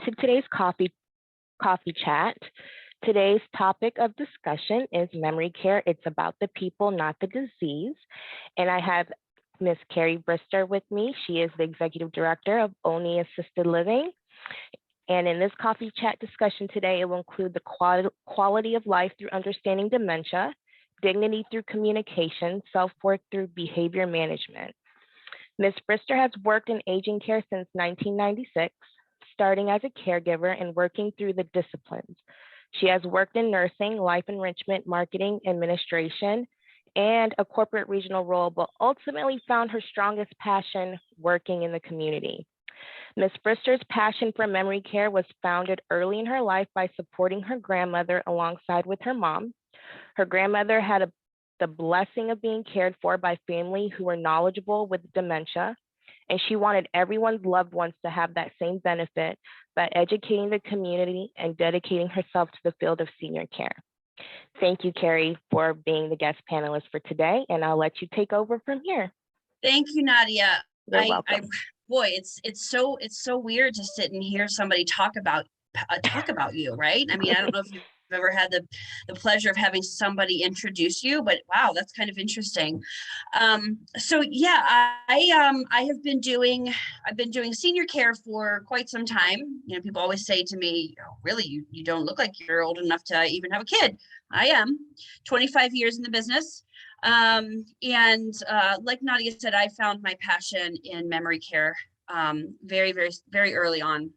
to today's coffee chat. Today's topic of discussion is memory care. It's about the people, not the disease. And I have Miss Carrie Brister with me. She is the Executive Director of Olney Assisted Living. And in this coffee chat discussion today, it will include the quality of life through understanding dementia, dignity through communication, self-worth through behavior management. Ms. Brister has worked in aging care since 1996, starting as a caregiver and working through the disciplines. She has worked in nursing, life enrichment, marketing, administration, and a corporate regional role, but ultimately found her strongest passion working in the community. Ms. Brister's passion for memory care was founded early in her life by supporting her grandmother alongside with her mom. Her grandmother had the blessing of being cared for by family who were knowledgeable with dementia, and she wanted everyone's loved ones to have that same benefit by educating the community and dedicating herself to the field of senior care. Thank you, Carrie, for being the guest panelist for today, and I'll let you take over from here. Thank you, Nadia. You're welcome. Boy, it's so weird to sit and hear somebody talk about you, right? I mean, I don't know if you've ever had the pleasure of having somebody introduce you, but wow, that's kind of interesting. So yeah, I've been doing senior care for quite some time. You know, people always say to me, oh, really, you don't look like you're old enough to even have a kid. I am 25 years in the business. Like Nadia said, I found my passion in memory care very, very, very early on.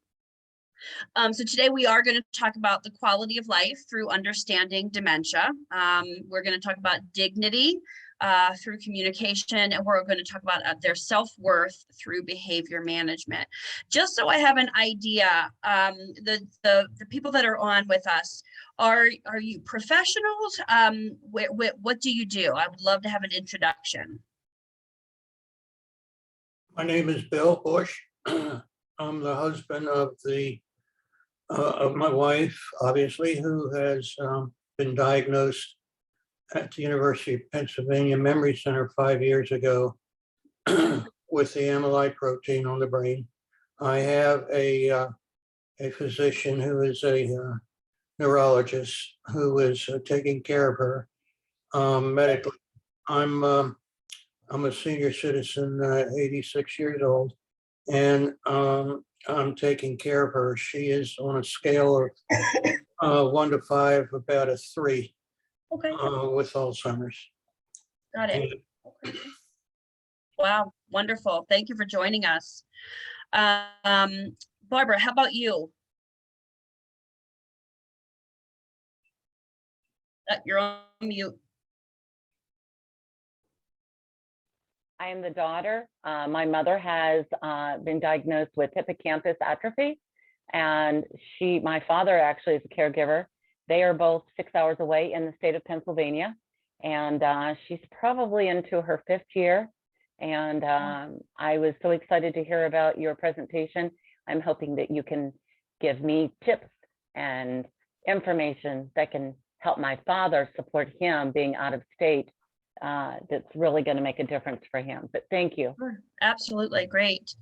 So today we are going to talk about the quality of life through understanding dementia. We're going to talk about dignity through communication, and we're going to talk about their self-worth through behavior management. Just so I have an idea, the people that are on with us, are you professionals? What do you do? I would love to have an introduction. My name is Bill Bush. I'm the husband of my wife, obviously, who has been diagnosed at the University of Pennsylvania Memory Center 5 years ago with the amyloid protein on the brain. I have a physician who is a neurologist who is taking care of her medically. I'm a senior citizen, 86 years old, and I'm taking care of her. She is on a scale of 1 to 5, about a 3. Okay. With Alzheimer's. Got it. Okay. Wow, wonderful. Thank you for joining us. Barbara, how about you? You're on mute. I am the daughter. My mother has been diagnosed with hippocampus atrophy, and my father actually is a caregiver. They are both 6 hours away in the state of Pennsylvania, and she's probably into her 5th year. And I was so excited to hear about your presentation. I'm hoping that you can give me tips and information that can help my father support him being out of state. That's really going to make a difference for him. But thank you. Sure. Absolutely. Great.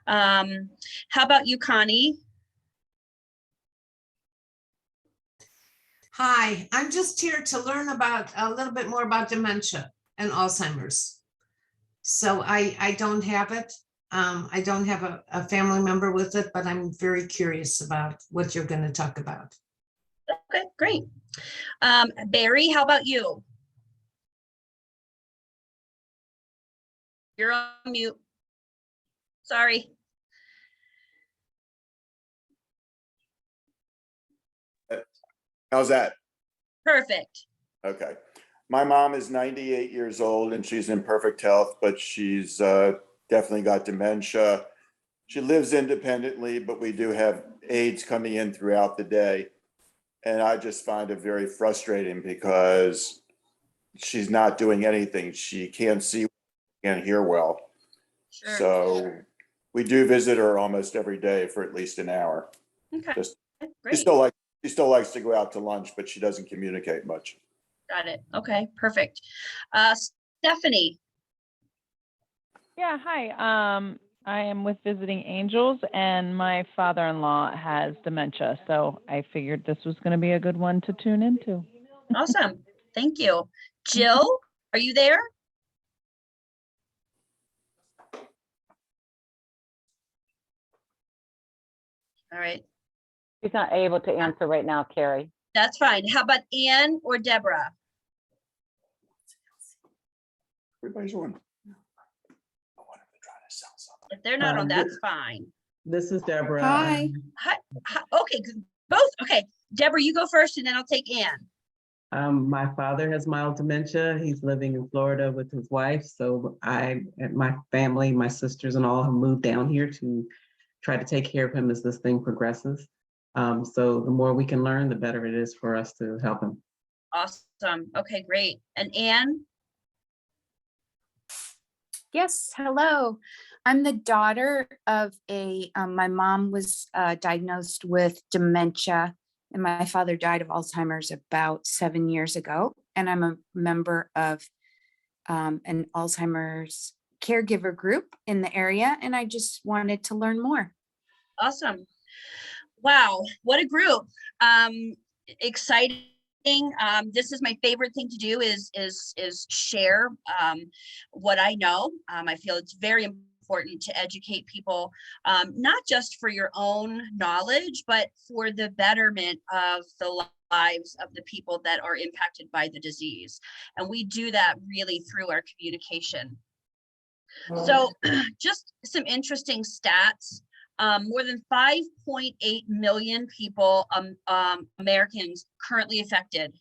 How about you, Connie? Hi, I'm just here to learn about a little bit more about dementia and Alzheimer's. So I don't have it. I don't have a family member with it, but I'm very curious about what you're going to talk about. Okay, great. Barry, how about you? You're on mute. Sorry. How's that? Perfect. Okay. My mom is 98 years old and she's in perfect health, but she's definitely got dementia. She lives independently, but we do have aides coming in throughout the day. And I just find it very frustrating because she's not doing anything. She can't see, can't hear well. Sure. So we do visit her almost every day for at least an hour. Okay. Great. She still likes to go out to lunch, but she doesn't communicate much. Got it. Okay, perfect. Stephanie. Yeah, hi. I am with Visiting Angels, and my father-in-law has dementia, so I figured this was going to be a good one to tune into. Awesome. Thank you. Jill, are you there? All right, She's not able to answer right now, Carrie. that's fine. How about Ann or Deborah? Everybody's on. I wonder if they're trying to sell something. If they're not on, This- that's fine. This is Deborah. Hi. Hi, okay, both. Okay, Deborah, you go first and then I'll take Ann. My father has mild dementia. He's living in Florida with his wife. So I and my family, my sisters and all have moved down here to try to take care of him as this thing progresses. So the more we can learn, the better it is for us to help him. Awesome. Okay, great. And Ann? Yes, hello. I'm the daughter of my mom was diagnosed with dementia and my father died of Alzheimer's about 7 years ago. And I'm a member of an Alzheimer's caregiver group in the area. And I just wanted to learn more. Awesome. Wow, what a group. Exciting. This is my favorite thing to do is share what I know. I feel it's very important to educate people, not just for your own knowledge, but for the betterment of the lives of the people that are impacted by the disease. And we do that really through our communication. So just some interesting stats. More than 5.8 million people, Americans currently affected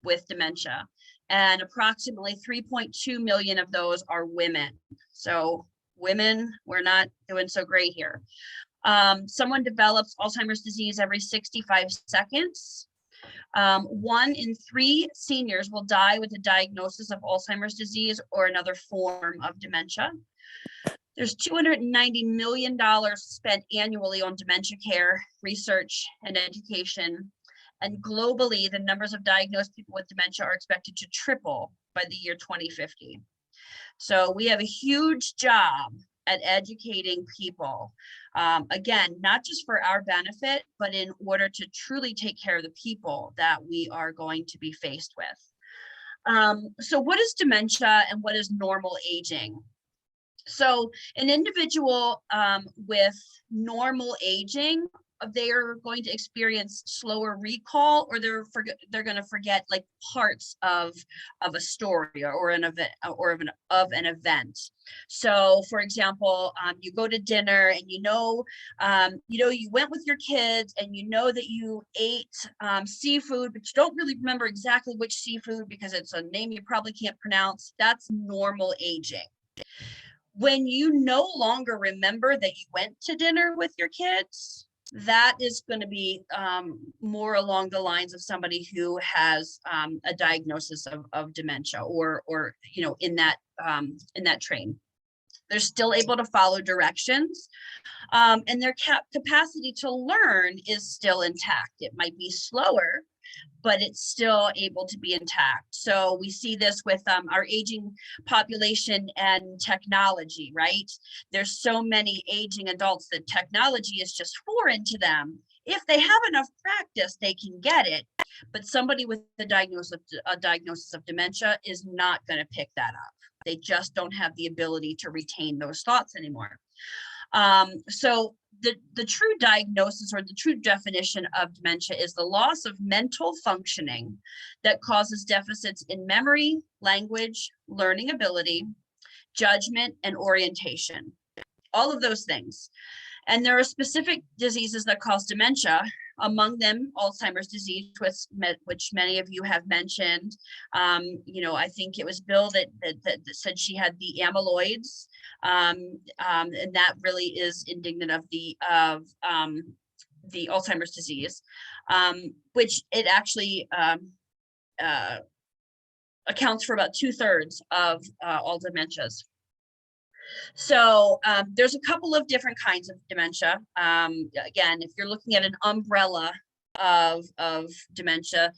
with dementia, and approximately 3.2 million of those are women. So women, we're not doing so great here. Someone develops Alzheimer's disease every 65 seconds. 1 in 3 seniors will die with a diagnosis of Alzheimer's disease or another form of dementia. There's $290 million spent annually on dementia care, research, and education. And globally, the numbers of diagnosed people with dementia are expected to triple by the year 2050. So we have a huge job at educating people. Again, not just for our benefit, but in order to truly take care of the people that we are going to be faced with. So what is dementia and what is normal aging? So an individual with normal aging, they are going to experience slower recall, or they're going to forget like parts of a story or an event of an event. So, for example, you go to dinner and you went with your kids and you know that you ate seafood, but you don't really remember exactly which seafood because it's a name you probably can't pronounce. That's normal aging. When you no longer remember that you went to dinner with your kids, that is going to be more along the lines of somebody who has a diagnosis of dementia, or in that train. They're still able to follow directions, and their capacity to learn is still intact. It might be slower, but it's still able to be intact. So we see this with our aging population and technology, right? There's so many aging adults that technology is just foreign to them. If they have enough practice, they can get it. But somebody with a diagnosis of dementia is not going to pick that up. They just don't have the ability to retain those thoughts anymore. So the true diagnosis, or the true definition of dementia, is the loss of mental functioning that causes deficits in memory, language, learning ability, judgment, and orientation. All of those things. And there are specific diseases that cause dementia, among them Alzheimer's disease, which many of you have mentioned. I think it was Bill that said she had the amyloids, and that really is indicative of the Alzheimer's disease, which it actually accounts for about 2/3 of all dementias. So there's a couple of different kinds of dementia. Again, if you're looking at an umbrella of dementia,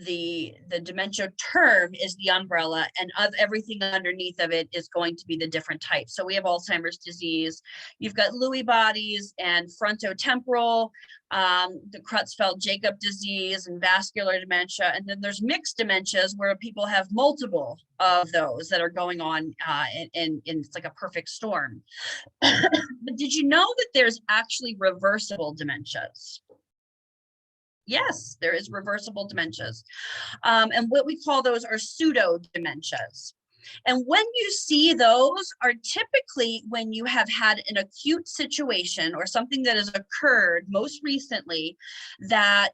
the dementia term is the umbrella, and of everything underneath of it is going to be the different types. So we have Alzheimer's disease, you've got Lewy bodies and frontotemporal, the Creutzfeldt-Jakob disease and vascular dementia. And then there's mixed dementias where people have multiple of those that are going on, and it's like a perfect storm. But did you know that there's actually reversible dementias? Yes, there is reversible dementias. And what we call those are pseudo dementias. And when you see those are typically when you have had an acute situation or something that has occurred most recently that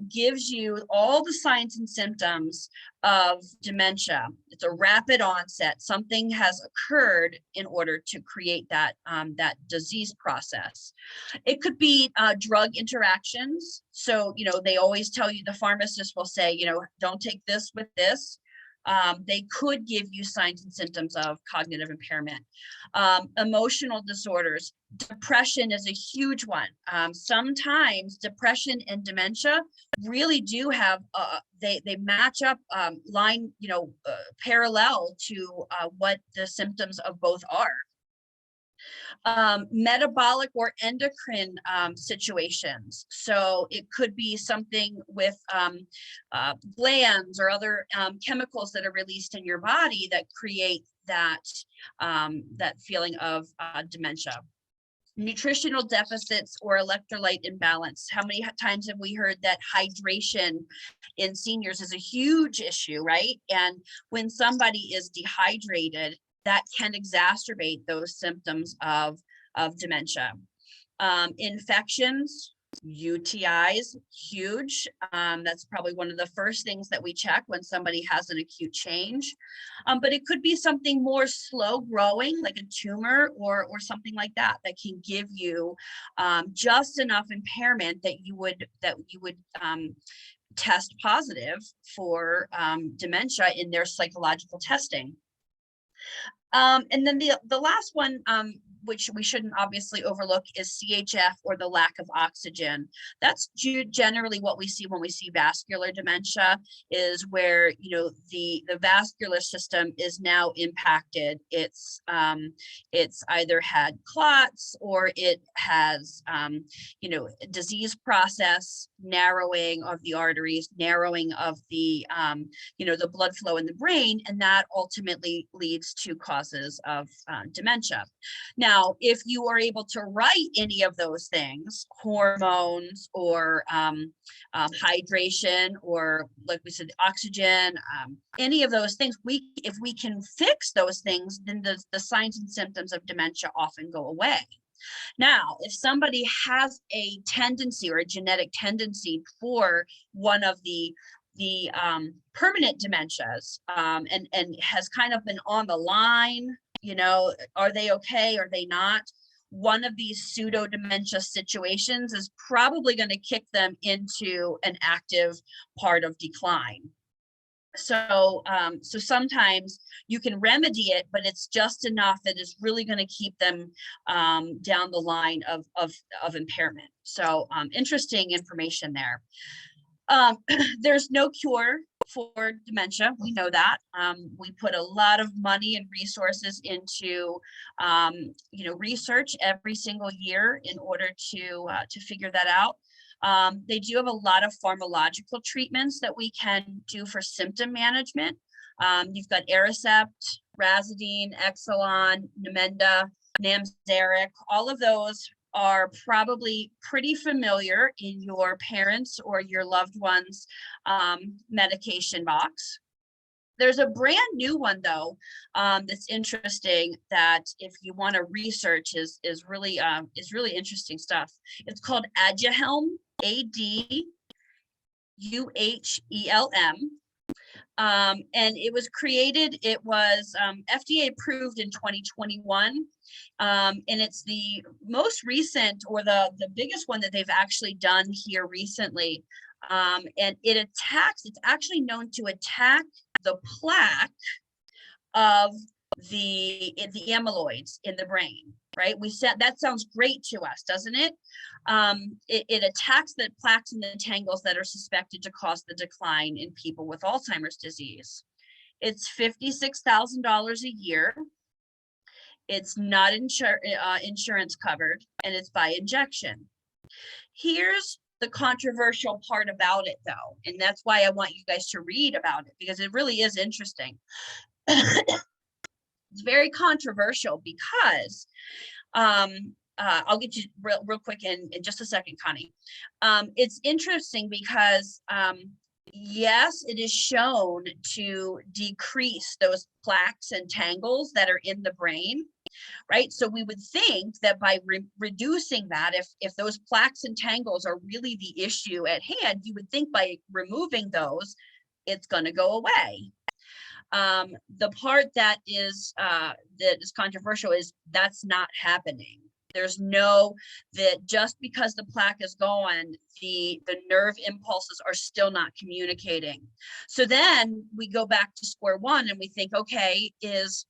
gives you all the signs and symptoms of dementia. It's a rapid onset. Something has occurred in order to create that, that disease process. It could be drug interactions. So, you know, they always tell you, the pharmacist will say, you know, don't take this with this. They could give you signs and symptoms of cognitive impairment. Emotional disorders, depression is a huge one. Sometimes depression and dementia really do have, they match up, parallel to what the symptoms of both are. Metabolic or endocrine situations. So it could be something with glands or other chemicals that are released in your body that create that, that feeling of dementia. Nutritional deficits or electrolyte imbalance. How many times have we heard that hydration in seniors is a huge issue, right? And when somebody is dehydrated, that can exacerbate those symptoms of dementia. Infections, UTIs, huge. That's probably one of the first things that we check when somebody has an acute change. But it could be something more slow growing, like a tumor or something like that, that can give you just enough impairment that you would test positive for dementia in their psychological testing. And then the last one, which we shouldn't obviously overlook, is CHF, or the lack of oxygen. That's generally what we see when we see vascular dementia, is where, you know, the vascular system is now impacted. It's either had clots, or it has disease process, narrowing of the arteries, narrowing of the the blood flow in the brain, and that ultimately leads to causes of dementia. Now, if you are able to write any of those things, hormones or hydration, or like we said, oxygen, any of those things, if we can fix those things, then the signs and symptoms of dementia often go away. Now, if somebody has a tendency or a genetic tendency for one of the permanent dementias, and has kind of been on the line, you know, are they okay? Are they not? One of these pseudo dementia situations is probably going to kick them into an active part of decline. So, so sometimes you can remedy it, but it's just enough that is really going to keep them down the line of impairment. So, interesting information there. There's no cure for dementia. We know that. We put a lot of money and resources into, research every single year in order to figure that out. They do have a lot of pharmacological treatments that we can do for symptom management. You've got Aricept, Razidine, Exelon, Namenda, Namzaric. All of those are probably pretty familiar in your parents' or your loved ones' medication box. There's a brand new one though, that's interesting, that if you want to research is really interesting stuff. It's called Aduhelm, ADUHELM. And it was created, it was FDA approved in 2021. And it's the most recent, or the biggest one that they've actually done here recently. And it's actually known to attack the plaque of the amyloids in the brain. right? We said that sounds great to us, doesn't it? It attacks the plaques and the tangles that are suspected to cause the decline in people with Alzheimer's disease. It's $56,000 a year. It's not insurance covered, and it's by injection. Here's the controversial part about it, though, and that's why I want you guys to read about it, because it really is interesting. It's very controversial because I'll get you real quick in just a second, Connie. It's interesting because yes, it is shown to decrease those plaques and tangles that are in the brain, right? So we would think that by reducing that, if those plaques and tangles are really the issue at hand, you would think by removing those, it's going to go away. The part that is controversial is that's not happening. There's that just because the plaque is gone, the nerve impulses are still not communicating. So then we go back to square one and we think, okay,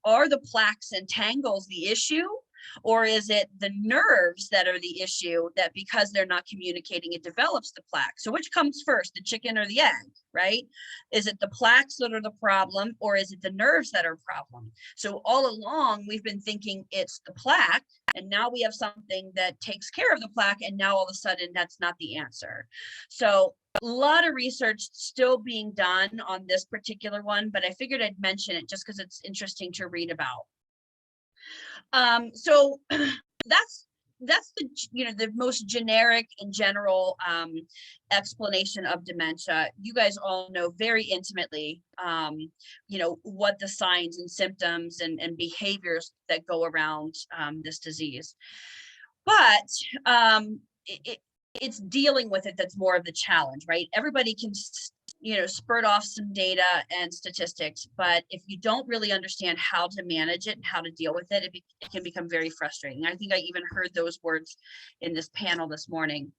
are the plaques and tangles the issue? Or is it the nerves that are the issue, that because they're not communicating, it develops the plaque? So which comes first, the chicken or the egg, right? Is it the plaques that are the problem, or is it the nerves that are a problem? So all along, we've been thinking it's the plaque, and now we have something that takes care of the plaque, and now all of a sudden that's not the answer. So a lot of research still being done on this particular one, but I figured I'd mention it just because it's interesting to read about. So that's the most generic and general explanation of dementia. You guys all know very intimately, what the signs and symptoms and behaviors that go around this disease. But it's dealing with it that's more of the challenge, right? Everybody can spurt off some data and statistics, but if you don't really understand how to manage it and how to deal with it, it can become very frustrating. I think I even heard those words in this panel this morning.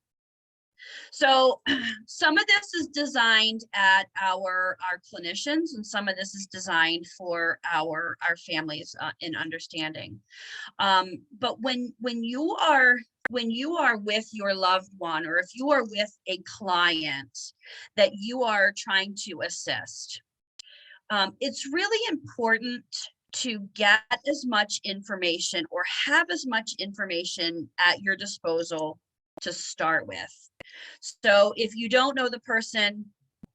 So some of this is designed at our clinicians, and some of this is designed for our families in understanding. But when you are with your loved one, or if you are with a client that you are trying to assist, it's really important to get as much information or have as much information at your disposal to start with. So if you don't know the person,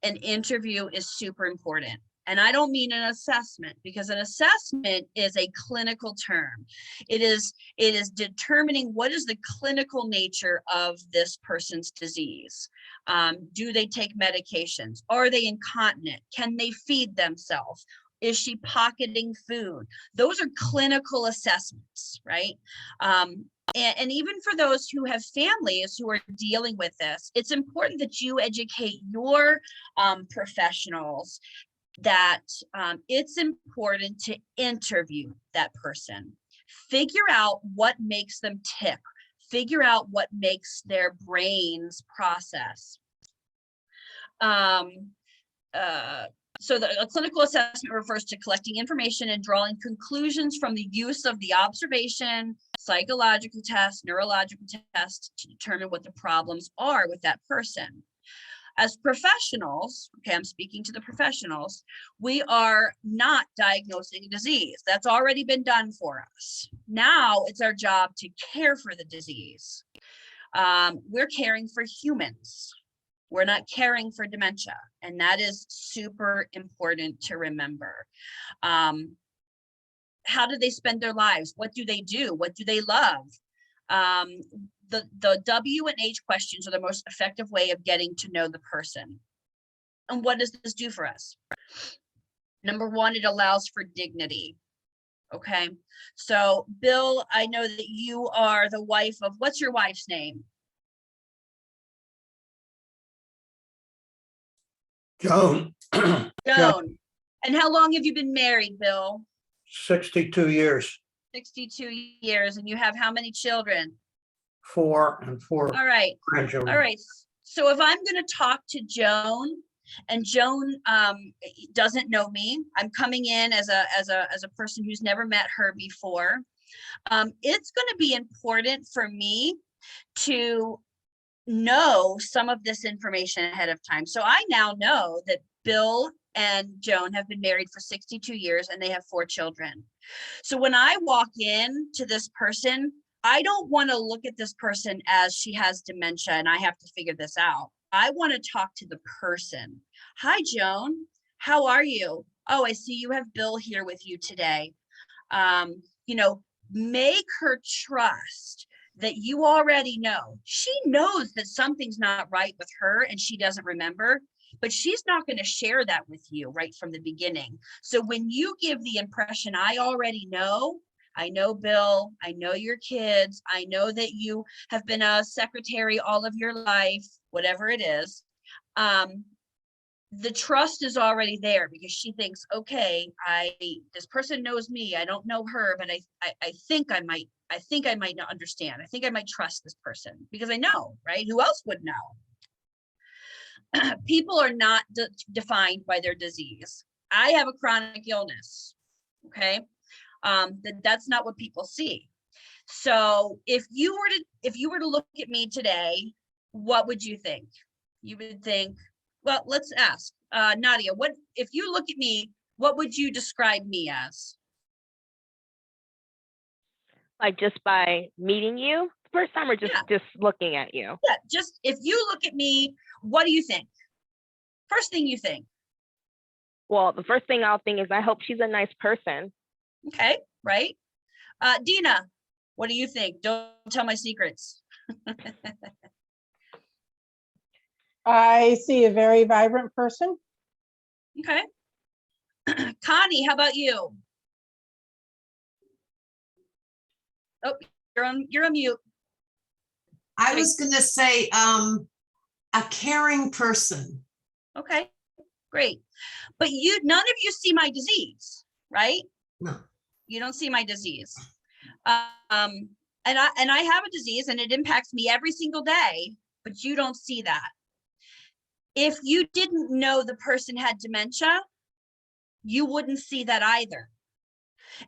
an interview is super important. And I don't mean an assessment, because an assessment is a clinical term. It is determining what is the clinical nature of this person's disease. Do they take medications? Are they incontinent? Can they feed themselves? Is she pocketing food? Those are clinical assessments, right? And even for those who have families who are dealing with this, it's important that you educate your professionals that it's important to interview that person. Figure out what makes them tick. Figure out what makes their brains process. So a clinical assessment refers to collecting information and drawing conclusions from the use of the observation, psychological tests, neurological tests to determine what the problems are with that person. As professionals, okay, I'm speaking to the professionals, we are not diagnosing a disease. That's already been done for us. Now it's our job to care for the disease. We're caring for humans. We're not caring for dementia, and that is super important to remember. How do they spend their lives? What do they do? What do they love? The W and H questions are the most effective way of getting to know the person. And what does this do for us? Number one, it allows for dignity. Okay, so Bill, I know that you are the wife of, what's your wife's name? Joan. Joan. And how long have you been married, Bill? 62 years. 62 years. And you have how many children? 4 and 4 All right. grandchildren. All right. So if I'm going to talk to Joan, and Joan doesn't know me, I'm coming in as a person who's never met her before. It's going to be important for me to know some of this information ahead of time. So I now know that Bill and Joan have been married for 62 years and they have 4 children. So when I walk in to this person, I don't want to look at this person as she has dementia and I have to figure this out. I want to talk to the person. Hi, Joan. How are you? Oh, I see you have Bill here with you today. You know, make her trust that you already know. She knows that something's not right with her and she doesn't remember, but she's not going to share that with you right from the beginning. So when you give the impression, I already know, I know Bill, I know your kids, I know that you have been a secretary all of your life, whatever it is, the trust is already there because she thinks, okay, this person knows me, I don't know her, but I think I might not understand. I think I might trust this person because I know, right? Who else would know? People are not defined by their disease. I have a chronic illness, okay? That's not what people see. So if you were to look at me today, what would you think? You would think, well, let's ask Nadia, if you look at me, what would you describe me as? Like just by meeting you first time or just looking at you? Yeah, just if you look at me, what do you think? First thing you think? Well, the first thing I'll think is I hope she's a nice person. Okay, right. Dina, what do you think? Don't tell my secrets. I see a very vibrant person. Okay. Connie, how about you? Oh, you're on mute. I was gonna say a caring person. Okay, great. But none of you see my disease, right? No. You don't see my disease. And I have a disease and it impacts me every single day, but you don't see that. If you didn't know the person had dementia, you wouldn't see that either.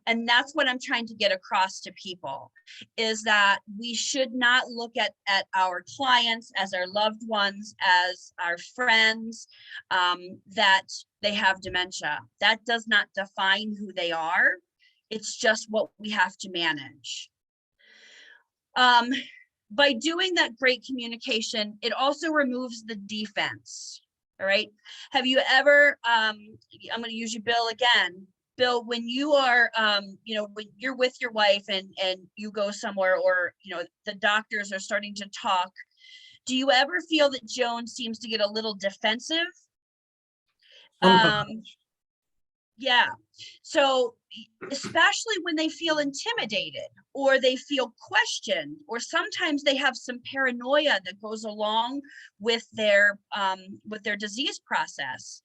And that's what I'm trying to get across to people, is that we should not look at our clients as our loved ones, as our friends, that they have dementia. That does not define who they are. It's just what we have to manage. By doing that great communication, it also removes the defense. All right. Have you ever, I'm going to use you, Bill, again. Bill, when you are, when you're with your wife and you go somewhere, or, the doctors are starting to talk, do you ever feel that Joan seems to get a little defensive? Yeah. So especially when they feel intimidated or they feel questioned, or sometimes they have some paranoia that goes along with their disease process.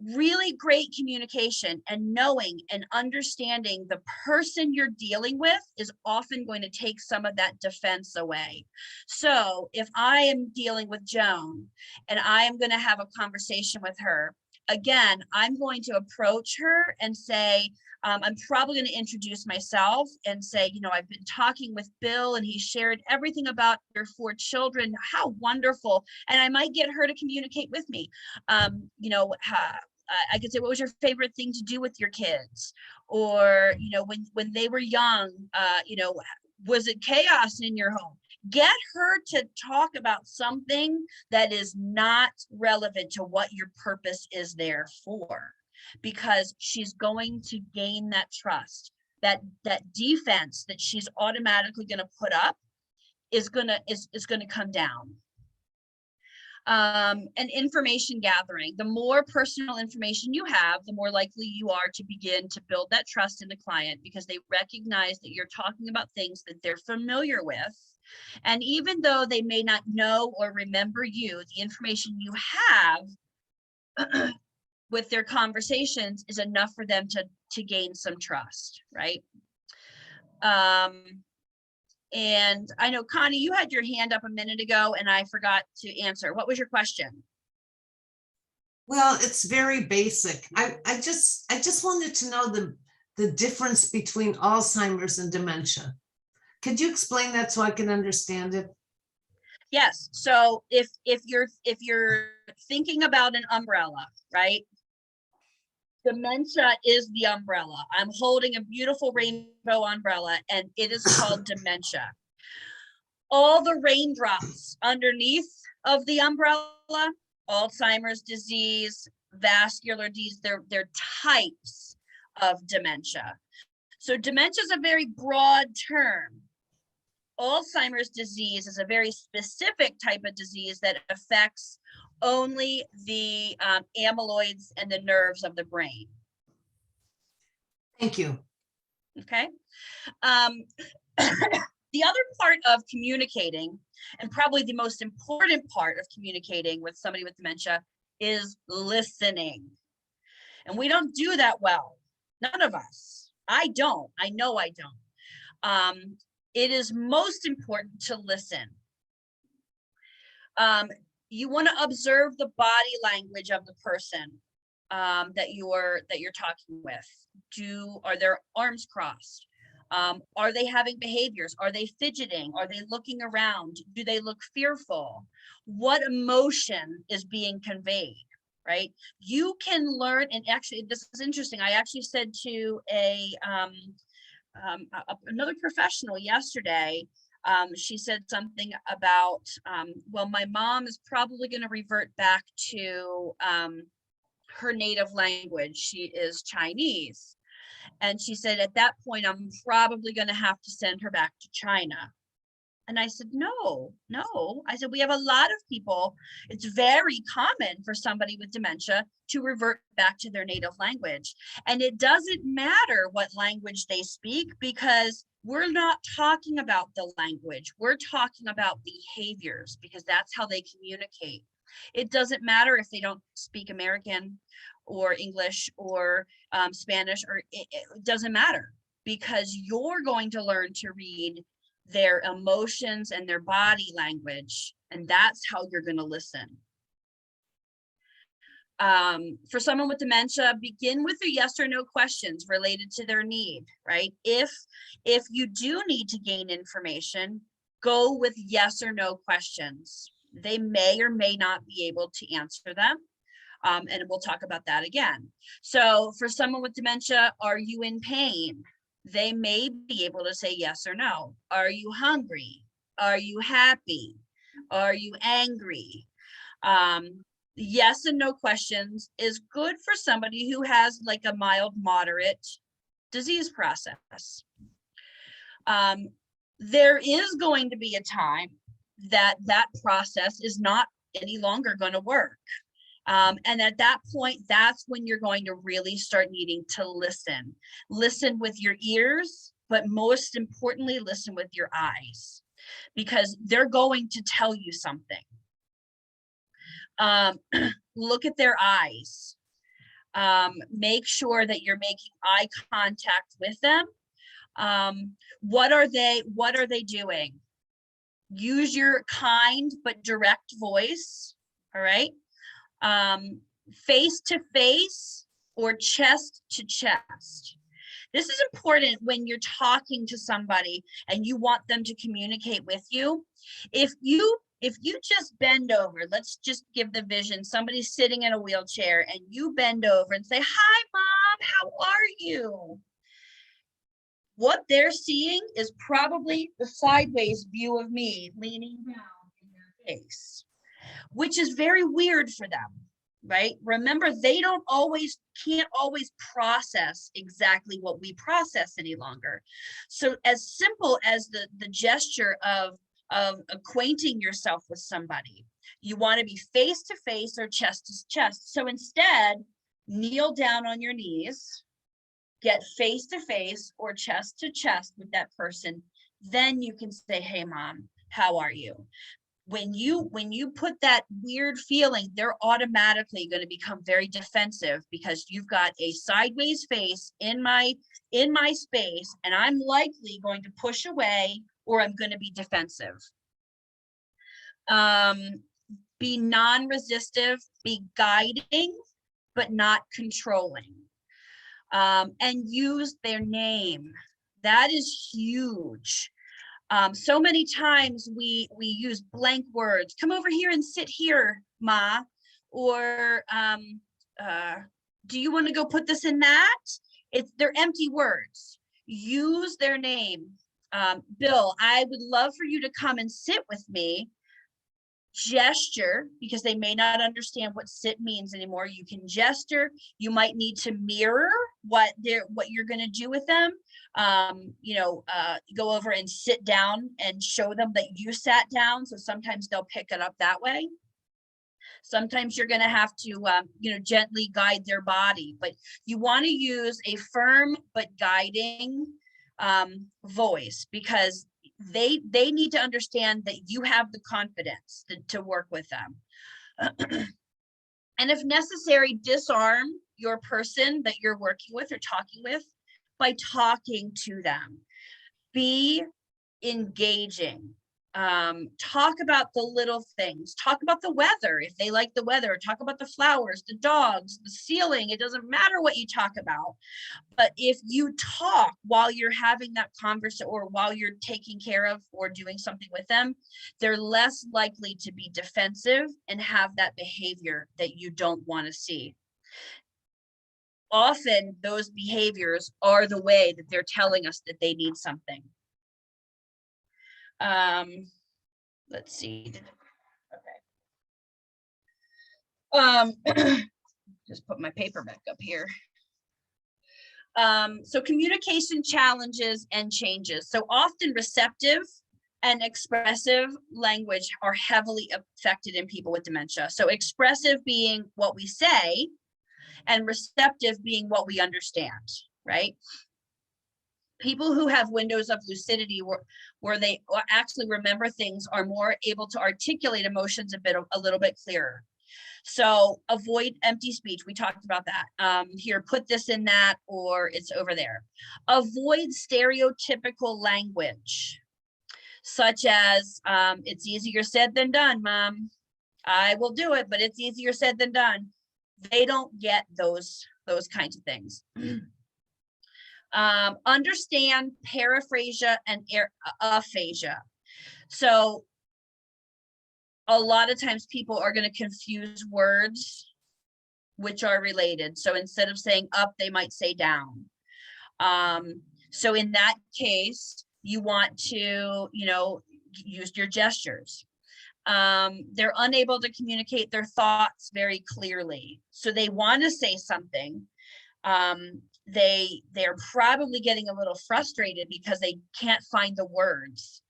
Really great communication and knowing and understanding the person you're dealing with is often going to take some of that defense away. So if I am dealing with Joan and I am going to have a conversation with her, again, I'm going to approach her and say, I'm probably going to introduce myself and say, I've been talking with Bill and he shared everything about your 4 children. How wonderful. And I might get her to communicate with me. I could say, what was your favorite thing to do with your kids? Or, when they were young, was it chaos in your home? Get her to talk about something that is not relevant to what your purpose is there for, because she's going to gain that trust. That defense that she's automatically going to put up is going to come down. And information gathering. The more personal information you have, the more likely you are to begin to build that trust in the client, because they recognize that you're talking about things that they're familiar with. And even though they may not know or remember you, the information you have with their conversations is enough for them to gain some trust, right? And I know, Connie, you had your hand up a minute ago and I forgot to answer. What was your question? Well, it's very basic. I just wanted to know the difference between Alzheimer's and dementia. Could you explain that so I can understand it? Yes. So if you're thinking about an umbrella, right? Dementia is the umbrella. I'm holding a beautiful rainbow umbrella, and it is called dementia. All the raindrops underneath of the umbrella, Alzheimer's disease, vascular disease, they're types of dementia. So dementia is a very broad term. Alzheimer's disease is a very specific type of disease that affects only the amyloids and the nerves of the brain. Thank you. Okay. The other part of communicating, and probably the most important part of communicating with somebody with dementia, is listening. And we don't do that well. None of us. I don't. I know I don't. It is most important to listen. You want to observe the body language of the person that you're talking with. Are their arms crossed? Are they having behaviors? Are they fidgeting? Are they looking around? Do they look fearful? What emotion is being conveyed, right? You can learn, and actually, this is interesting. I actually said to another professional yesterday, she said something about, well, my mom is probably going to revert back to her native language. She is Chinese. And she said, at that point, I'm probably going to have to send her back to China. And I said, no. I said, we have a lot of people. It's very common for somebody with dementia to revert back to their native language. And it doesn't matter what language they speak, because we're not talking about the language. We're talking about behaviors, because that's how they communicate. It doesn't matter if they don't speak American or English or Spanish, or it doesn't matter, because you're going to learn to read their emotions and their body language, and that's how you're going to listen. For someone with dementia, begin with the yes or no questions related to their need, right? If you do need to gain information, go with yes or no questions. They may or may not be able to answer them. And we'll talk about that again. So for someone with dementia, are you in pain? They may be able to say yes or no. Are you hungry? Are you happy? Are you angry? Yes and no questions is good for somebody who has like a mild, moderate disease process. There is going to be a time that process is not any longer going to work. And at that point, that's when you're going to really start needing to listen. Listen with your ears, but most importantly, listen with your eyes, because they're going to tell you something. Look at their eyes. Make sure that you're making eye contact with them. What are they doing? Use your kind but direct voice. All right. Face to face or chest to chest. This is important when you're talking to somebody and you want them to communicate with you. If you just bend over, let's just give the vision, somebody's sitting in a wheelchair and you bend over and say, "Hi, Mom, how are you?" What they're seeing is probably the sideways view of me leaning down in their face, which is very weird for them, right? Remember, they can't always process exactly what we process any longer. So as simple as the gesture of acquainting yourself with somebody, you want to be face to face or chest to chest. So instead, kneel down on your knees, get face to face or chest to chest with that person. Then you can say, "Hey, Mom, how are you?" When you put that weird feeling, they're automatically going to become very defensive, because you've got a sideways face in my space, and I'm likely going to push away, or I'm going to be defensive. Be non-resistive, be guiding, but not controlling. and use their name. That is huge. So many times we use blank words. Come over here and sit here, Ma. Or do you want to go put this in that? They're empty words. Use their name. Bill, I would love for you to come and sit with me. Gesture, because they may not understand what sit means anymore. You can gesture. You might need to mirror what you're going to do with them. Go over and sit down and show them that you sat down. So sometimes they'll pick it up that way. Sometimes you're going to have to, gently guide their body, but you want to use a firm but guiding voice, because they need to understand that you have the confidence to work with them. And if necessary, disarm your person that you're working with or talking with by talking to them. Be engaging. Talk about the little things. Talk about the weather if they like the weather. Talk about the flowers, the dogs, the ceiling. It doesn't matter what you talk about. But if you talk while you're having that conversation or while you're taking care of or doing something with them, they're less likely to be defensive and have that behavior that you don't want to see. Often those behaviors are the way that they're telling us that they need something. Let's see. Okay. Just put my paper back up here. So communication challenges and changes. So often receptive and expressive language are heavily affected in people with dementia. So expressive being what we say and receptive being what we understand, right? People who have windows of lucidity where they actually remember things are more able to articulate emotions a little bit clearer. So avoid empty speech. We talked about that. Here, put this in that, or it's over there. Avoid stereotypical language, such as, it's easier said than done, Mom. I will do it, but it's easier said than done. They don't get those kinds of things. Understand paraphrasia and aphasia. So a lot of times people are going to confuse words which are related. So instead of saying up, they might say down. So in that case, you want to, use your gestures. They're unable to communicate their thoughts very clearly. So they want to say something. They're probably getting a little frustrated because they can't find the words.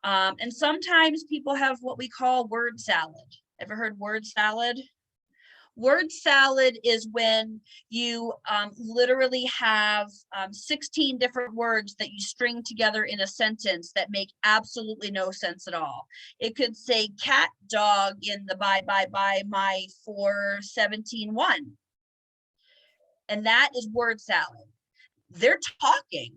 And sometimes people have what we call word salad. Ever heard word salad? Word salad is when you literally have 16 different words that you string together in a sentence that make absolutely no sense at all. It could say cat, dog in the bye, my 417-1. And that is word salad. They're talking,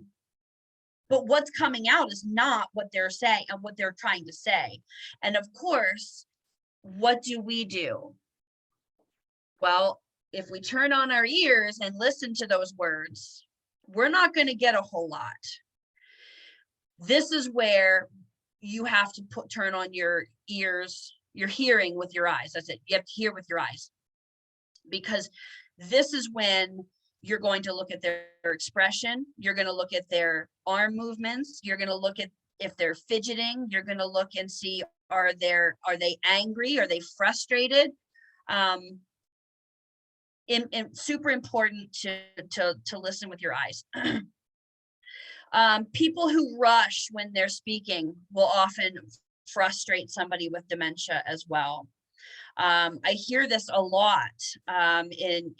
but what's coming out is not what they're saying and what they're trying to say. And of course, what do? Well, if we turn on our ears and listen to those words, we're not going to get a whole lot. This is where you have to turn on your ears, your hearing with your eyes. That's it. You have to hear with your eyes, because this is when you're going to look at their expression. You're going to look at their arm movements. You're going to look at if they're fidgeting. You're going to look and see, are they angry? Are they frustrated? And super important to listen with your eyes. People who rush when they're speaking will often frustrate somebody with dementia as well. I hear this a lot,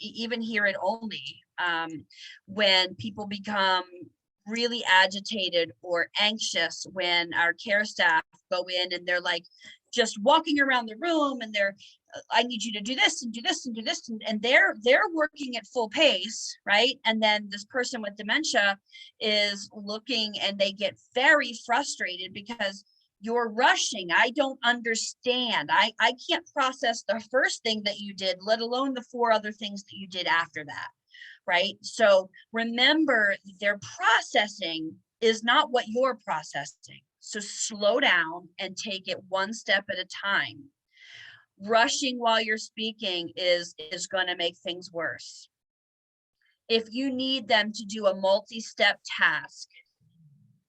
even here at Olney, when people become really agitated or anxious when our care staff go in and they're like just walking around the room and I need you to do this and do this and do this, and they're working at full pace, right? And then this person with dementia is looking and they get very frustrated because you're rushing. I don't understand. I can't process the first thing that you did, let alone the 4 other things that you did after that. right? So remember, their processing is not what you're processing. So slow down and take it one step at a time. Rushing while you're speaking is going to make things worse. If you need them to do a multi-step task,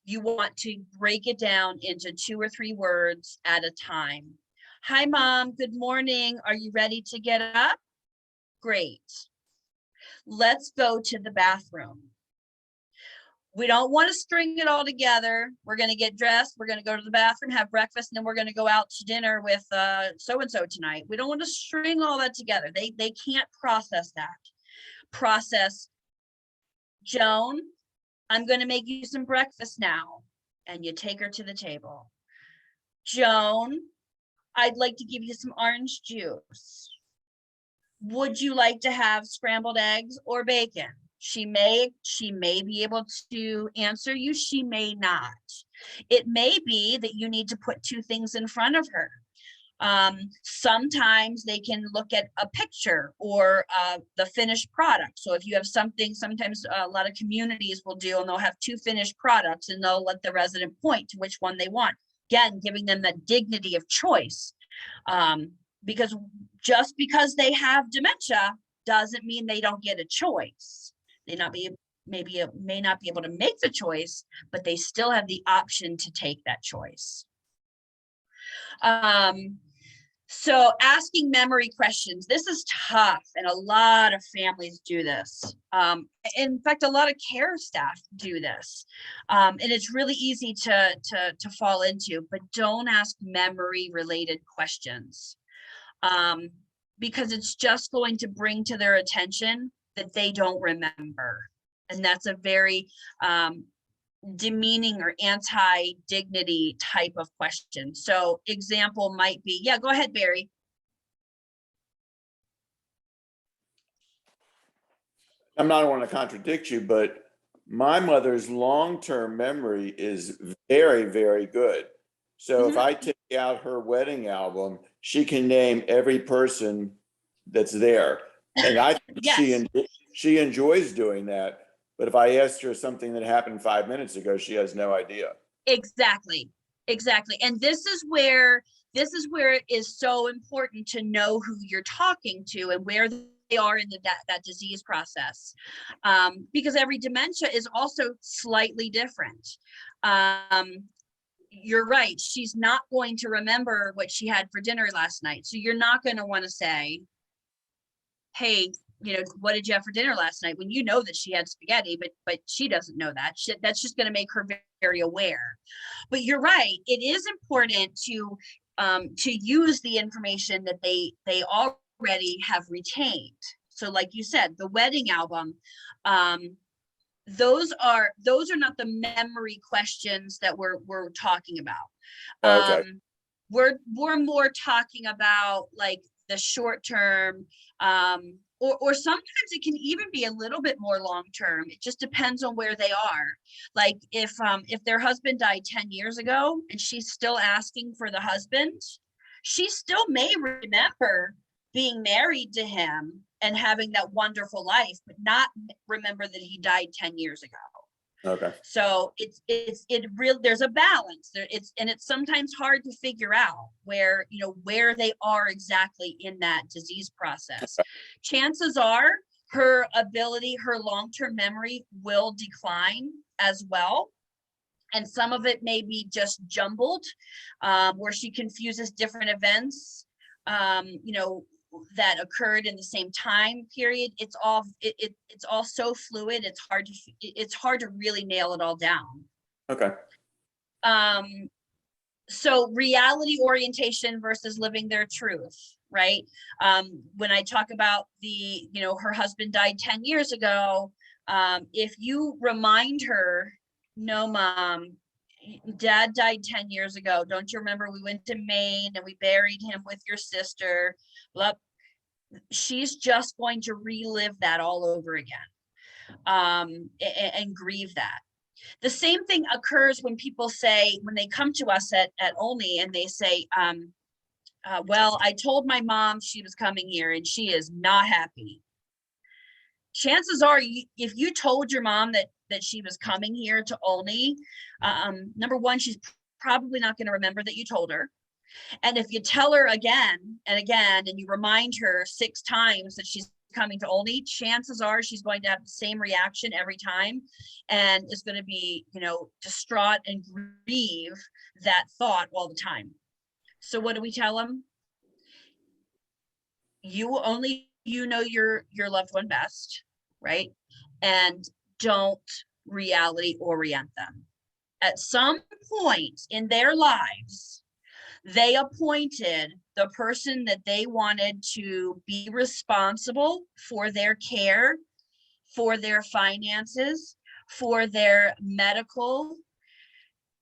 you want to break it down into 2 or 3 words at a time. Hi, Mom. Good morning. Are you ready to get up? Great. Let's go to the bathroom. We don't want to string it all together. We're going to get dressed. We're going to go to the bathroom, have breakfast, and then we're going to go out to dinner with so-and-so tonight. We don't want to string all that together. They can't process that. Process, Joan, I'm going to make you some breakfast now. And you take her to the table. Joan, I'd like to give you some orange juice. Would you like to have scrambled eggs or bacon? She may be able to answer you. She may not. It may be that you need to put 2 things in front of her. Sometimes they can look at a picture or the finished product. So if you have something, sometimes a lot of communities will do, and they'll have 2 finished products, and they'll let the resident point to which one they want. Again, giving them that dignity of choice. Because just because they have dementia doesn't mean they don't get a choice. They may not be able to make the choice, but they still have the option to take that choice. So asking memory questions, this is tough, and a lot of families do this. In fact, a lot of care staff do this, and it's really easy to fall into, but don't ask memory related questions, because it's just going to bring to their attention that they don't remember. And that's a very demeaning or anti-dignity type of question. So example might be, yeah, go ahead, Barry. I'm not want to contradict you, but my mother's long-term memory is very, very good. So if I take out her wedding album, she can name every person that's there. And I think Yes. she enjoys doing that. But if I asked her something that happened 5 minutes ago, she has no idea. Exactly. And this is where it is so important to know who you're talking to and where they are in that disease process, because every dementia is also slightly different. You're right. She's not going to remember what she had for dinner last night. So you're not going to want to say, hey, what did you have for dinner last night? When you know that she had spaghetti, but she doesn't know that. That's just going to make her very, very aware. But you're right. It is important to use the information that they already have retained. So like you said, the wedding album, those are not the memory questions that we're talking about. Okay. We're more talking about like the short term, or sometimes it can even be a little bit more long term. It just depends on where they are. Like if their husband died 10 years ago and she's still asking for the husband, she still may remember being married to him and having that wonderful life, but not remember that he died 10 years ago. Okay. So there's a balance there. It's sometimes hard to figure out where they are exactly in that disease process. Chances are her long-term memory will decline as well. And some of it may be just jumbled, where she confuses different events, that occurred in the same time period. It's all so fluid. It's hard to really nail it all down. Okay. So reality orientation versus living their truth, right? When I talk about her husband died 10 years ago, if you remind her, no, Mom, Dad died 10 years ago. Don't you remember we went to Maine and we buried him with your sister? Blah. She's just going to relive that all over again, and grieve that. The same thing occurs when people say, when they come to us at Olney and they say, well, I told my mom she was coming here and she is not happy. chances are, if you told your mom that she was coming here to Olney, number one, she's probably not going to remember that you told her. And if you tell her again and again, and you remind her 6 times that she's coming to Olney, chances are she's going to have the same reaction every time, and is going to be, distraught and grieve that thought all the time. So what do we tell them? You know your loved one best, right? And don't reality orient them. At some point in their lives, they appointed the person that they wanted to be responsible for their care, for their finances, for their medical.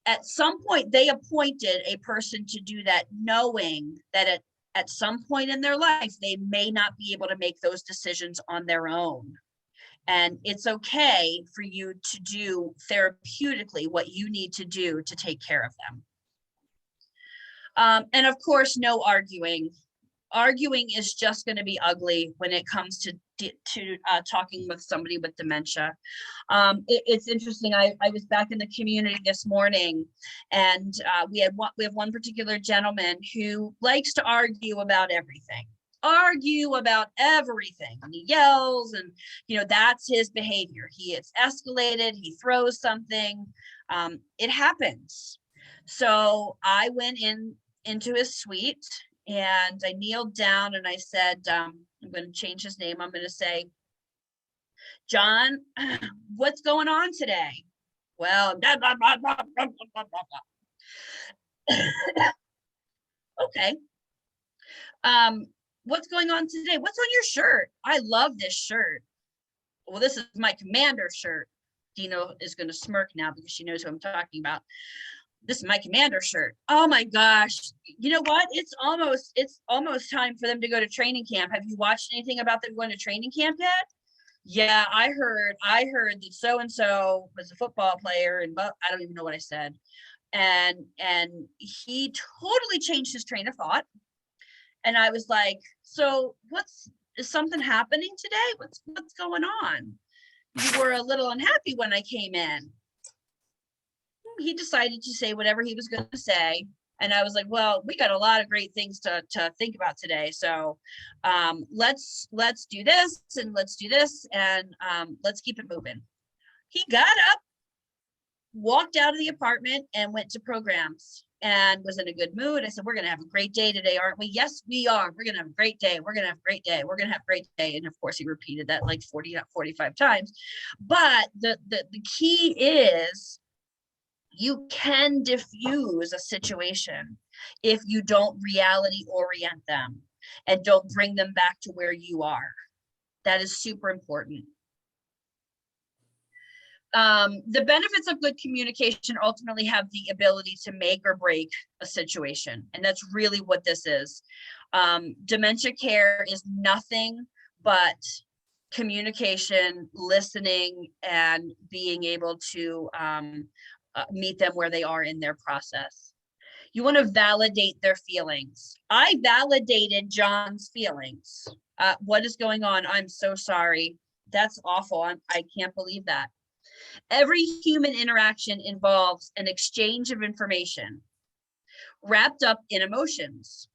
At some point, they appointed a person to do that, knowing that at some point in their life, they may not be able to make those decisions on their own. And it's okay for you to do therapeutically what you need to do to take care of them. And of course, no arguing. Arguing is just going to be ugly when it comes to talking with somebody with dementia. It's interesting. I was back in the community this morning, and we have one particular gentleman who likes to argue about everything. And he yells, and that's his behavior. He is escalated. He throws something. It happens. So I went into his suite, and I kneeled down, and I said, I'm going to change his name. I'm going to say, John, what's going on today? Well, blah, blah, blah, blah, blah, blah, blah, blah. Okay. What's going on today? What's on your shirt? I love this shirt. Well, this is my commander shirt. Dino is going to smirk now because she knows who I'm talking about. This is my commander shirt. Oh my gosh. You know what? It's almost time for them to go to training camp. Have you watched anything about them going to training camp yet? Yeah, I heard that so-and-so was a football player, and I don't even know what I said. And he totally changed his train of thought. And I was like, so is something happening today? What's going on? You were a little unhappy when I came in. He decided to say whatever he was going to say. And I was like, well, we got a lot of great things to think about today. So let's do this, and let's do this, and let's keep it moving. He got up, walked out of the apartment, and went to programs, and was in a good mood. I said, we're going to have a great day today, aren't we? Yes, we are. We're going to have a great day. We're going to have a great day. We're going to have a great day. And of course, he repeated that like 45 times. But the key is, you can diffuse a situation if you don't reality orient them and don't bring them back to where you are. That is super important. The benefits of good communication ultimately have the ability to make or break a situation. And that's really what this is. Dementia care is nothing but communication, listening, and being able to meet them where they are in their process. You want to validate their feelings. I validated John's feelings. What is going on? I'm so sorry. That's awful. I can't believe that. Every human interaction involves an exchange of information wrapped up in emotions.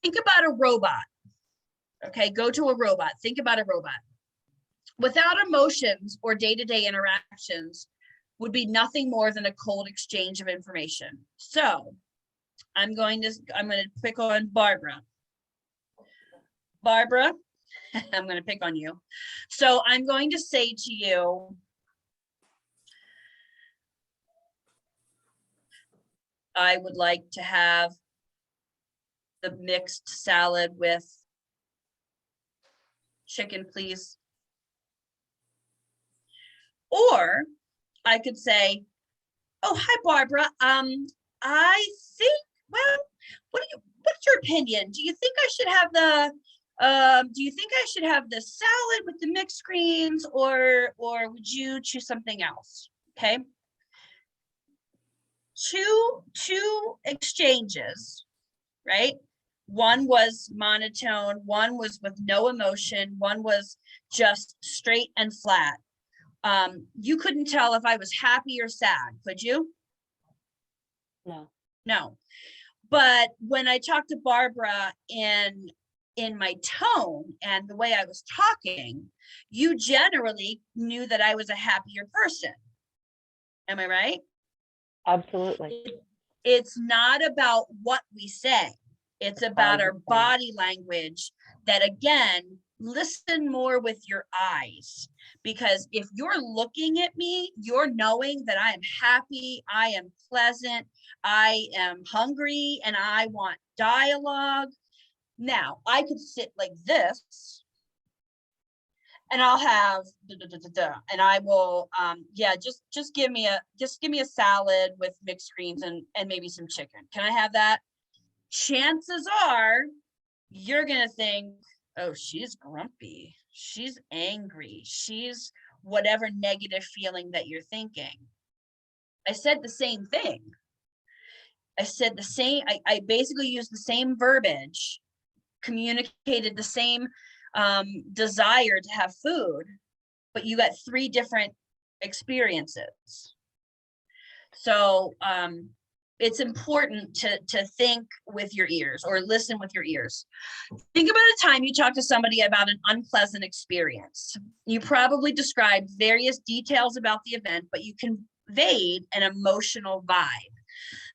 Think about a robot. Okay, go to a robot. Think about a robot. Without emotions or day-to-day interactions, would be nothing more than a cold exchange of information. So I'm going to pick on Barbara. Barbara, I'm going to pick on you. So I'm going to say to you, I would like to have the mixed salad with chicken, please. Or I could say, oh, hi, Barbara. I think, well, what's your opinion? Do you think I should have the salad with the mixed greens, or would you choose something else? Okay. Two exchanges, right? One was monotone, one was with no emotion, one was just straight and flat. You couldn't tell if I was happy or sad, could you? No. No. But when I talked to Barbara in my tone and the way I was talking, you generally knew that I was a happier person. Am I right? Absolutely. It's not about what we say. It's about our body language that, again, listen more with your eyes. Because if you're looking at me, you're knowing that I am happy, I am pleasant, I am hungry, and I want dialogue. Now, I could sit like this, and I'll have and I will yeah, just give me a salad with mixed greens and maybe some chicken. Can I have that? Chances are you're gonna think, oh, she's grumpy, she's angry, she's whatever negative feeling that you're thinking. I said the same thing. I said the same, I basically used the same verbiage, communicated the same desire to have food, but you got 3 different experiences. So it's important to think with your ears or listen with your ears. Think about a time you talked to somebody about an unpleasant experience. You probably described various details about the event, but you conveyed an emotional vibe.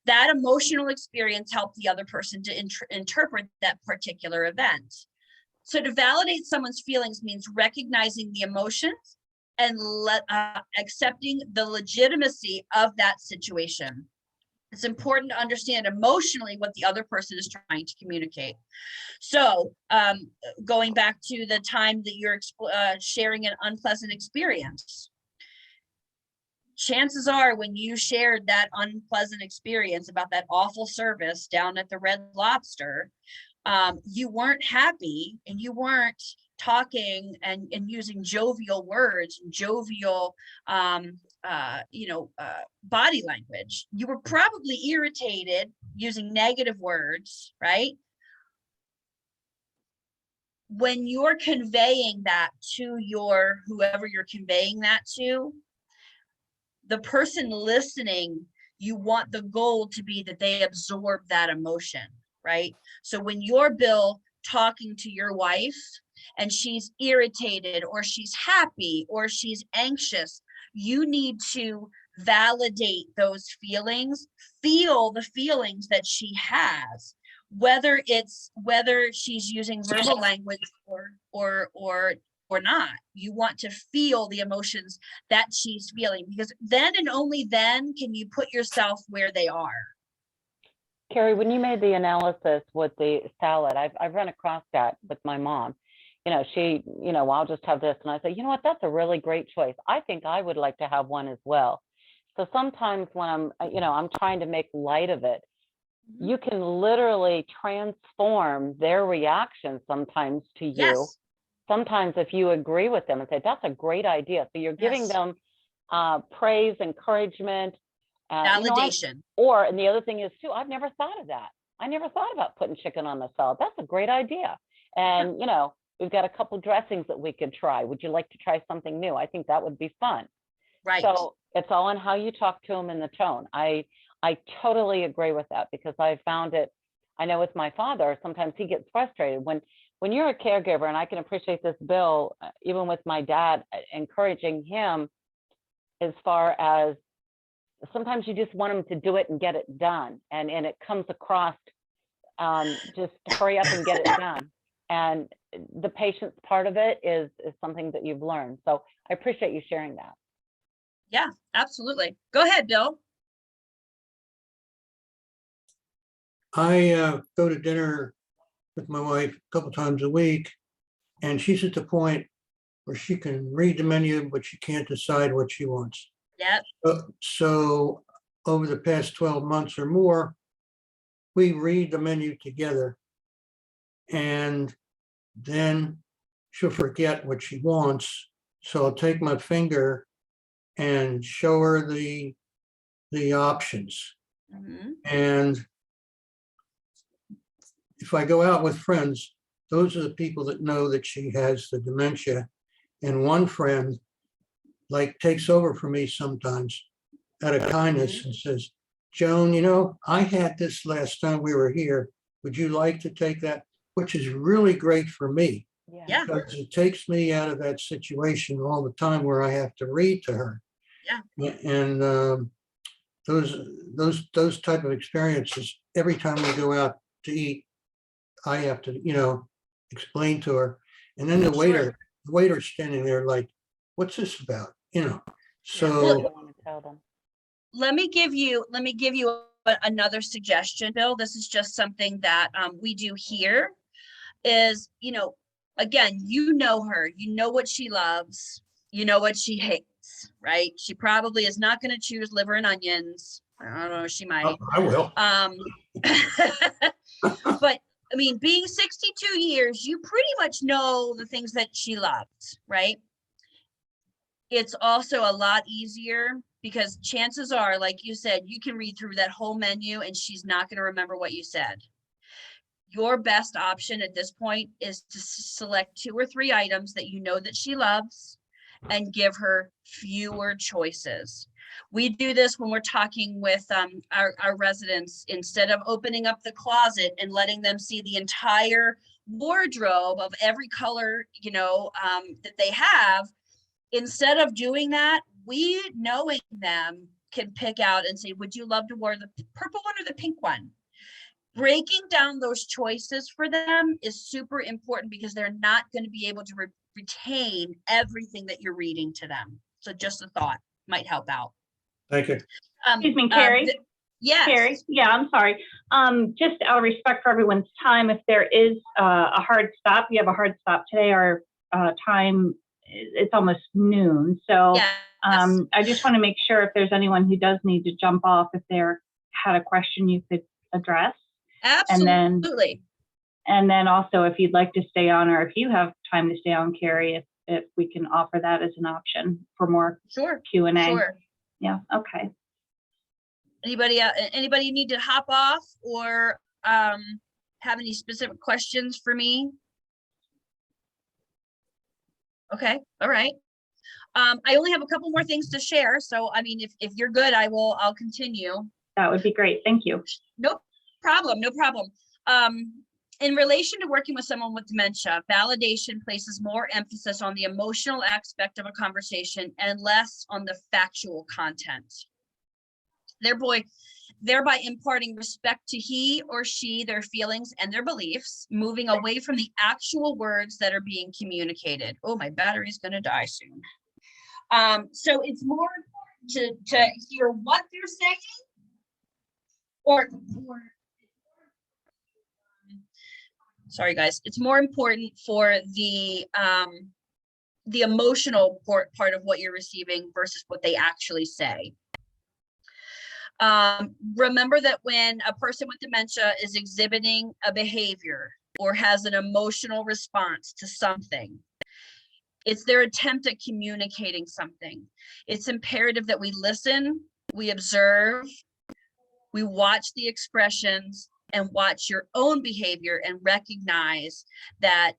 That emotional experience helped the other person to interpret that particular event. So to validate someone's feelings means recognizing the emotions and accepting the legitimacy of that situation. It's important to understand emotionally what the other person is trying to communicate. So going back to the time that you're sharing an unpleasant experience, chances are when you shared that unpleasant experience about that awful service down at the Red Lobster, you weren't happy and you weren't talking and using jovial words, jovial body language. You were probably irritated using negative words, right? When you're conveying that to whoever you're conveying that to, the person listening, you want the goal to be that they absorb that emotion, right? So when you're Bill talking to your wife and she's irritated or she's happy or she's anxious, you need to validate those feelings, feel the feelings that she has, whether she's using verbal language or not. You want to feel the emotions that she's feeling, because then and only then can you put yourself where they are. Carrie, when you made the analysis with the salad, I've run across that with my mom. She, I'll just have this. And I say, you know what, that's a really great choice. I think I would like to have one as well. So sometimes when I'm trying to make light of it, you can literally transform their reaction sometimes to you. Yes. Sometimes if you agree with them and say, that's a great idea. So you're giving them praise, encouragement, validation. And the other thing is too, I've never thought of that. I never thought about putting chicken on the salad. That's a great idea. And, we've got a couple dressings that we could try. Would you like to try something new? I think that would be fun. Right. So it's all on how you talk to them and the tone. I totally agree with that, because I found it, I know with my father, sometimes he gets frustrated when you're a caregiver, and I can appreciate this, Bill, even with my dad, encouraging him as far as sometimes you just want him to do it and get it done. And it comes across just hurry up and get it done. And the patience part of it is something that you've learned. So I appreciate you sharing that. Yeah, absolutely. Go ahead, Bill. I go to dinner with my wife a couple times a week, and she's at the point where she can read the menu, but she can't decide what she wants. Yep. So over the past 12 months or more, we read the menu together, and then she'll forget what she wants. So I'll take my finger and show her the options. Mm-hmm. And if I go out with friends, those are the people that know that she has the dementia. And one friend like takes over for me sometimes out of kindness and says, Joan, you know, I had this last time we were here. Would you like to take that? Which is really great for me. Yeah. Because it takes me out of that situation all the time where I have to read to her. Yeah. And those type of experiences, every time we go out to eat, I have to, you know, explain to her. And then the waiter's standing there like, what's this about? You know, so. Let me give you another suggestion, Bill. This is just something that we do here is, you know, again, you know her, you know what she loves, you know what she hates, right? She probably is not going to choose liver and onions. I don't know, she might. I will. But I mean, being 62 years, you pretty much know the things that she loves, right? It's also a lot easier because chances are, like you said, you can read through that whole menu and she's not going to remember what you said. Your best option at this point is to select 2 or 3 items that you know that she loves and give her fewer choices. We do this when we're talking with our residents. Instead of opening up the closet and letting them see the entire wardrobe of every color, you know, that they have, instead of doing that, we, knowing them, can pick out and say, would you love to wear the purple one or the pink one? Breaking down those choices for them is super important because they're not going to be able to retain everything that you're reading to them. So just a thought might help out. Thank you. Excuse me, Carrie. Yes. Carrie, yeah, I'm sorry. Just out of respect for everyone's time, if there is a hard stop, you have a hard stop today, our time, it's almost noon. So Yes. I just want to make sure if there's anyone who does need to jump off, if they had a question you could address. Absolutely. And then also if you'd like to stay on, or if you have time to stay on, Carrie, if we can offer that as an option for more Q&A. Sure. Yeah, okay. Anybody need to hop off or have any specific questions for me? Okay, all right. I only have a couple more things to share. So, I mean, if you're good, I'll continue. That would be great. Thank you. No problem, no problem. In relation to working with someone with dementia, validation places more emphasis on the emotional aspect of a conversation and less on the factual content. Thereby imparting respect to he or she, their feelings and their beliefs, moving away from the actual words that are being communicated. Oh, my battery's gonna die soon. So it's more important to hear what they're saying or sorry guys, it's more important for the emotional part of what you're receiving versus what they actually say. Remember that when a person with dementia is exhibiting a behavior or has an emotional response to something, it's their attempt at communicating something. It's imperative that we listen, we observe, we watch the expressions and watch your own behavior and recognize that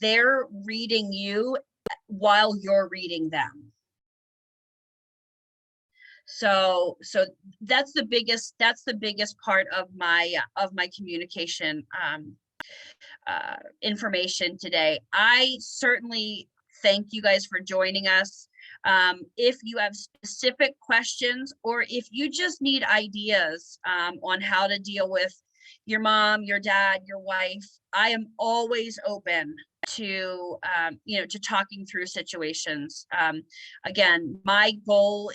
they're reading you while you're reading them. So that's the biggest part of my communication information today. I certainly thank you guys for joining us. If you have specific questions or if you just need ideas on how to deal with your mom, your dad, your wife, I am always open to to talking through situations. Again, my goal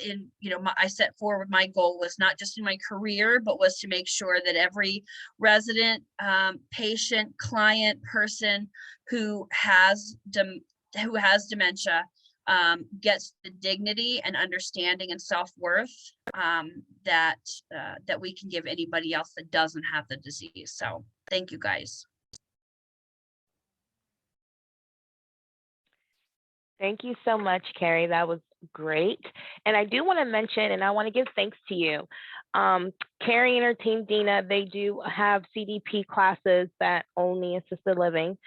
I set forward, my goal was not just in my career, but was to make sure that every resident, patient, client, person who has dementia gets the dignity and understanding and self-worth that we can give anybody else that doesn't have the disease. So thank you guys. Thank you so much, Carrie. That was great. And I do want to mention, and I want to give thanks to you. Carrie and her team, Dina, they do have CDP classes that Olney Assisted Living.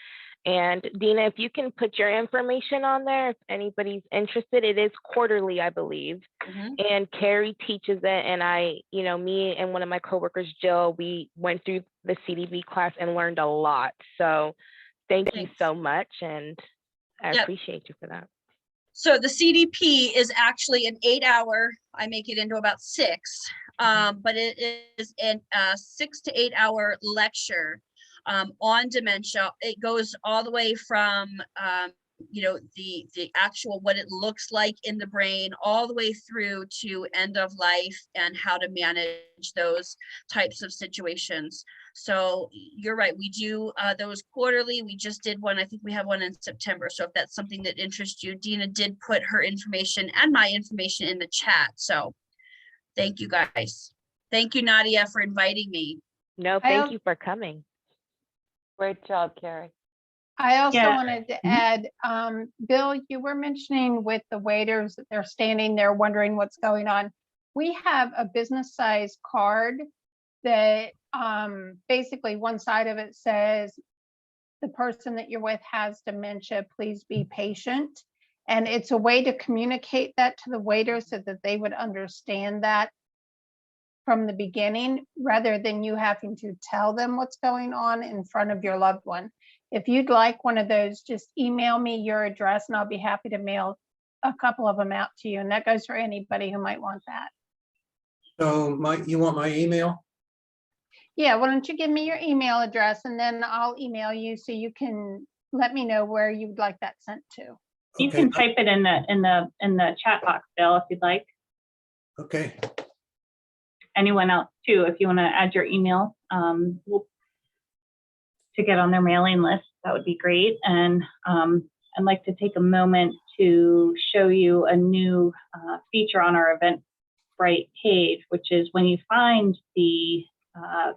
And Dina, if you can put your information on there, if anybody's interested, it is quarterly, I believe. And Carrie teaches it. And I, you know, me and one of my coworkers, Jill, we went through the CDB class and learned a lot. So thank you so much. And I appreciate you for that. So the CDP is actually an 8-hour, I make it into about 6, but it is a 6 to 8 hour lecture on dementia. It goes all the way from, you know, the actual, what it looks like in the brain, all the way through to end of life and how to manage those types of situations. So you're right, we do those quarterly. We just did one, I think we have one in September. So if that's something that interests you, Dina did put her information and my information in the chat. So thank you guys. Thank you, Nadia, for inviting me. No, thank you for coming. Great job, Carrie. I also Yeah. wanted to add, Bill, you were mentioning with the waiters that they're standing there wondering what's going on. We have a business size card that basically one side of it says, the person that you're with has dementia, please be patient. And it's a way to communicate that to the waiters so that they would understand that from the beginning, rather than you having to tell them what's going on in front of your loved one. If you'd like one of those, just email me your address and I'll be happy to mail a couple of them out to you. And that goes for anybody who might want that. So you want my email? Yeah, why don't you give me your email address and then I'll email you so you can let me know where you'd like that sent to. You Okay. can type it in the chat box, Bill, if you'd like. Okay. Anyone else too, if you want to add your email to get on their mailing list, that would be great. And I'd like to take a moment to show you a new feature on our Eventbrite page, which is when you find the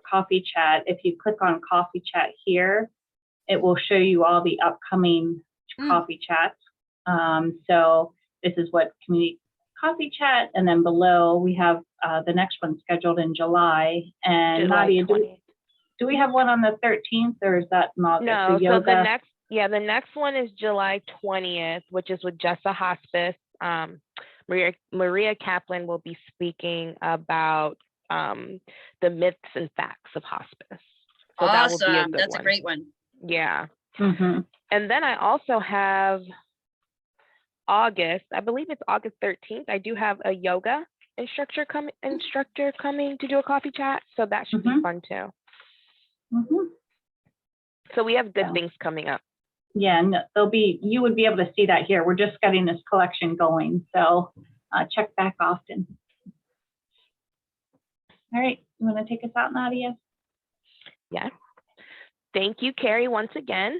coffee chat, if you click on coffee chat here, it will show you all the upcoming coffee chats. So this is what community coffee chat, and then below we have the next one scheduled in July. And Nadia, do we have one on the 13th, or is that not? No, so the next one is July 20th, which is with Jessa Hospice. Maria Kaplan will be speaking about the myths and facts of hospice. So that will be a good That's a great one. Yeah. And then I also have August, I believe it's August 13th. I do have a yoga instructor coming to do a coffee chat. So that should be fun too. So we have good things coming up. Yeah, and you would be able to see that here. We're just getting this collection going. So check back often. All right, you want to take us out, Nadia? Yes. Thank you, Carrie, once again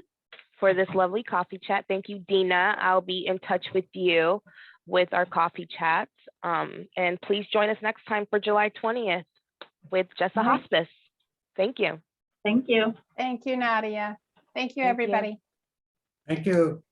for this lovely coffee chat. Thank you, Dina. I'll be in touch with you with our coffee chats. And please join us next time for July 20th with Jessa Hospice. Thank you. Thank you. Thank you, Nadia. Thank you, everybody. Thank you.